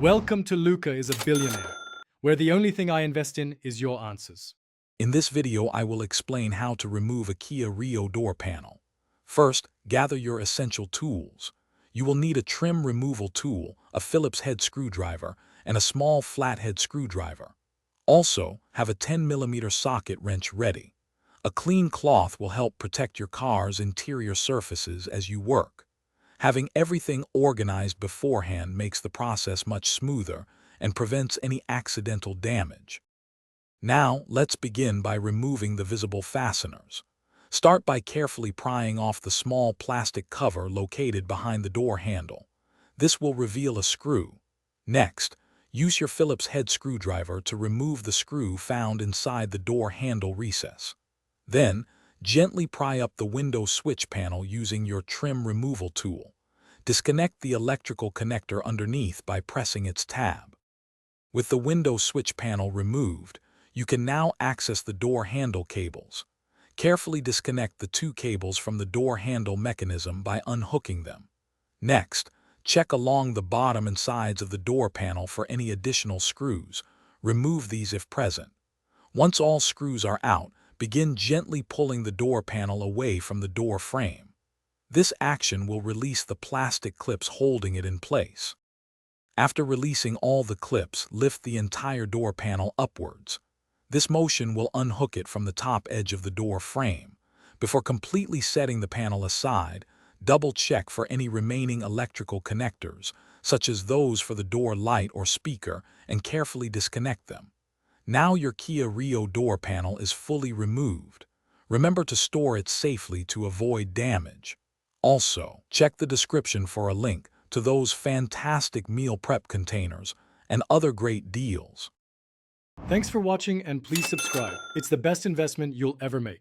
Welcome to Luca is a Billionaire, where the only thing I invest in is your answers. In this video, I will explain how to remove a Kia Rio door panel. First, gather your essential tools. You will need a trim removal tool, a Phillips head screwdriver, and a small flathead screwdriver. Also, have a 10mm socket wrench ready. A clean cloth will help protect your car's interior surfaces as you work. Having everything organized beforehand makes the process much smoother and prevents any accidental damage. Now, let's begin by removing the visible fasteners. Start by carefully prying off the small plastic cover located behind the door handle. This will reveal a screw. Next, use your Phillips head screwdriver to remove the screw found inside the door handle recess. Then, gently pry up the window switch panel using your trim removal tool. Disconnect the electrical connector underneath by pressing its tab. With the window switch panel removed, you can now access the door handle cables. Carefully disconnect the two cables from the door handle mechanism by unhooking them. Next, check along the bottom and sides of the door panel for any additional screws. Remove these if present. Once all screws are out, begin gently pulling the door panel away from the door frame. This action will release the plastic clips holding it in place. After releasing all the clips, lift the entire door panel upwards. This motion will unhook it from the top edge of the door frame. Before completely setting the panel aside, double-check for any remaining electrical connectors, such as those for the door light or speaker, and carefully disconnect them. Now your Kia Rio door panel is fully removed. Remember to store it safely to avoid damage. Also, check the description for a link to those fantastic meal prep containers and other great deals. Thanks for watching and please subscribe. It's the best investment you'll ever make.